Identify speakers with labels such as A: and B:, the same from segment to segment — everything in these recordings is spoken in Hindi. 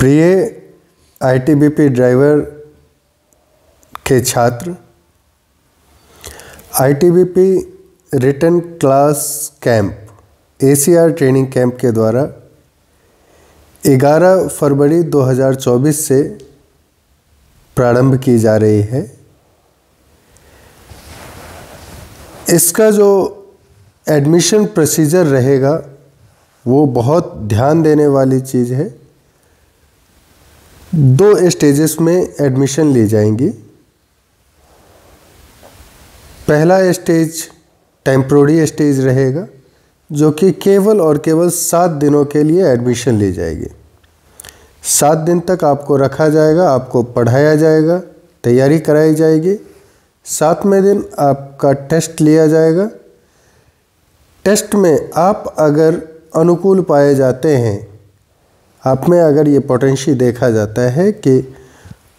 A: प्रिय आईटीबीपी ड्राइवर के छात्र, ITBP written class camp ACR training camp के द्वारा 11 फरवरी 2024 से प्रारंभ की जा रही है। इसका जो एडमिशन प्रोसीजर रहेगा वो बहुत ध्यान देने वाली चीज़ है। 2 स्टेजेस में एडमिशन ली जाएंगी। पहला स्टेज टेम्पोररी स्टेज रहेगा जो कि केवल और केवल 7 दिनों के लिए एडमिशन ली जाएगी। 7 दिन तक आपको रखा जाएगा, आपको पढ़ाया जाएगा, तैयारी कराई जाएगी। 7वें दिन आपका टेस्ट लिया जाएगा। टेस्ट में आप अगर अनुकूल पाए जाते हैं, आप में अगर ये पोटेंशियल देखा जाता है कि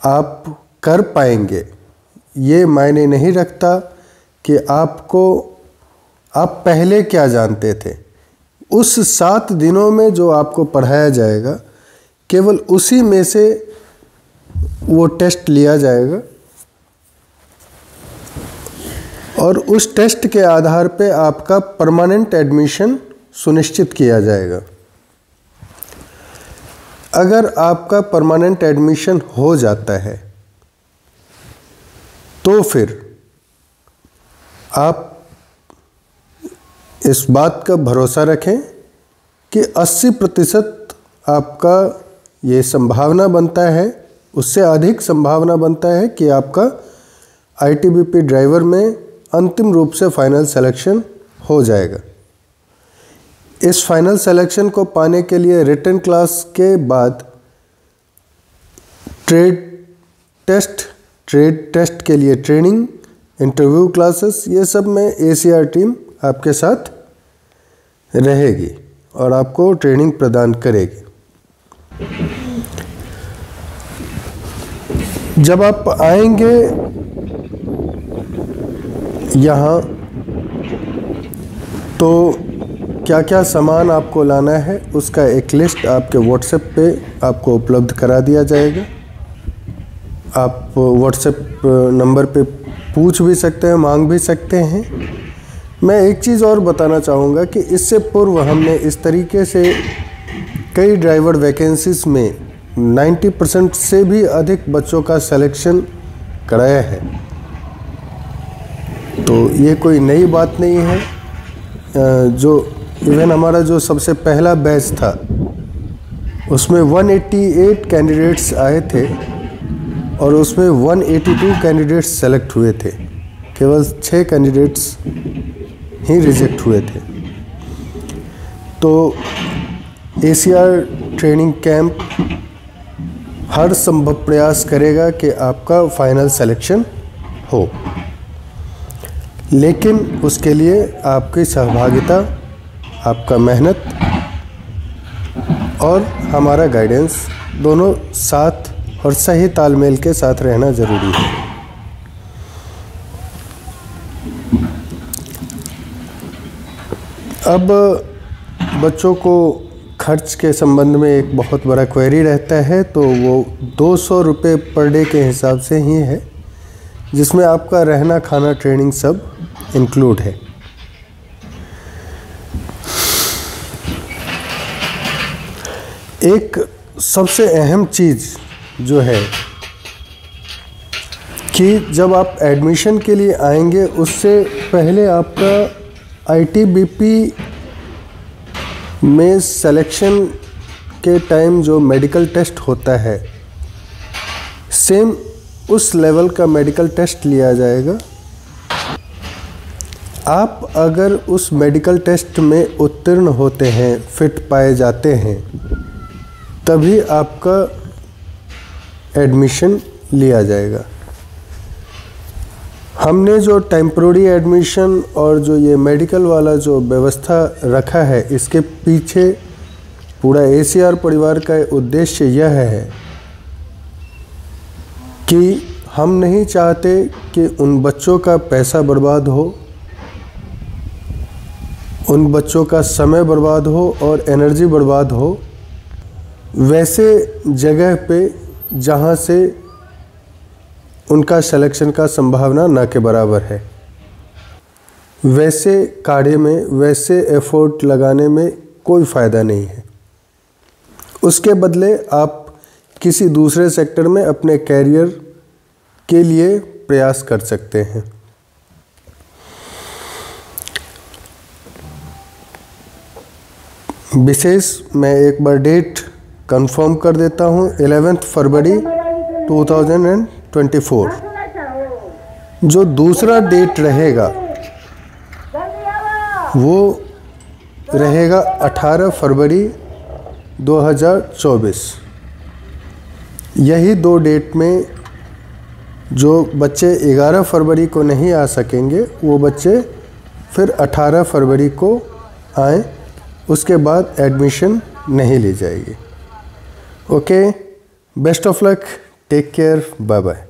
A: आप कर पाएंगे, ये मायने नहीं रखता कि आप पहले क्या जानते थे। उस 7 दिनों में जो आपको पढ़ाया जाएगा, केवल उसी में से वो टेस्ट लिया जाएगा और उस टेस्ट के आधार पे आपका परमानेंट एडमिशन सुनिश्चित किया जाएगा। अगर आपका परमानेंट एडमिशन हो जाता है तो फिर आप इस बात का भरोसा रखें कि 80% आपका ये संभावना बनता है, उससे अधिक संभावना बनता है कि आपका आईटीबीपी ड्राइवर में अंतिम रूप से फाइनल सिलेक्शन हो जाएगा। इस फाइनल सिलेक्शन को पाने के लिए रिटन क्लास के बाद ट्रेड टेस्ट के लिए ट्रेनिंग, इंटरव्यू क्लासेस, ये सब में एसीआर टीम आपके साथ रहेगी और आपको ट्रेनिंग प्रदान करेगी। जब आप आएंगे यहाँ तो क्या क्या सामान आपको लाना है उसका एक लिस्ट आपके व्हाट्सएप पे आपको उपलब्ध करा दिया जाएगा। आप व्हाट्सएप नंबर पे पूछ भी सकते हैं, मांग भी सकते हैं। मैं एक चीज़ और बताना चाहूँगा कि इससे पूर्व हमने इस तरीके से कई ड्राइवर वैकेंसीज़ में 90% से भी अधिक बच्चों का सिलेक्शन कराया है, तो ये कोई नई बात नहीं है। जो इवन हमारा जो सबसे पहला बैच था उसमें 188 कैंडिडेट्स आए थे और उसमें 182 कैंडिडेट्स सेलेक्ट हुए थे। केवल 6 कैंडिडेट्स ही रिजेक्ट हुए थे। तो एसीआर ट्रेनिंग कैंप हर संभव प्रयास करेगा कि आपका फाइनल सिलेक्शन हो, लेकिन उसके लिए आपकी सहभागिता, आपका मेहनत और हमारा गाइडेंस दोनों साथ और सही तालमेल के साथ रहना ज़रूरी है। अब बच्चों को खर्च के संबंध में एक बहुत बड़ा क्वेरी रहता है, तो वो 200 रुपये पर डे के हिसाब से ही है, जिसमें आपका रहना, खाना, ट्रेनिंग सब इंक्लूड है। एक सबसे अहम चीज़ जो है कि जब आप एडमिशन के लिए आएंगे उससे पहले आपका आईटीबीपी में सिलेक्शन के टाइम जो मेडिकल टेस्ट होता है, सेम उस लेवल का मेडिकल टेस्ट लिया जाएगा। आप अगर उस मेडिकल टेस्ट में उत्तीर्ण होते हैं, फिट पाए जाते हैं, तभी आपका एडमिशन लिया जाएगा। हमने जो टेम्पोररी एडमिशन और जो ये मेडिकल वाला जो व्यवस्था रखा है, इसके पीछे पूरा एसीआर परिवार का उद्देश्य यह है कि हम नहीं चाहते कि उन बच्चों का पैसा बर्बाद हो, उन बच्चों का समय बर्बाद हो और एनर्जी बर्बाद हो। वैसे जगह पे जहाँ से उनका सिलेक्शन का संभावना ना के बराबर है, वैसे कार्य में वैसे एफर्ट लगाने में कोई फ़ायदा नहीं है। उसके बदले आप किसी दूसरे सेक्टर में अपने कैरियर के लिए प्रयास कर सकते हैं। विशेष मैं एक बार डेट कंफर्म कर देता हूँ, 11 फरवरी 2024। जो दूसरा डेट रहेगा वो रहेगा 18 फरवरी 2024। यही दो डेट में जो बच्चे 11 फरवरी को नहीं आ सकेंगे वो बच्चे फिर 18 फरवरी को आएँ, उसके बाद एडमिशन नहीं ली जाएगी। Okay, best of luck, take care, bye bye.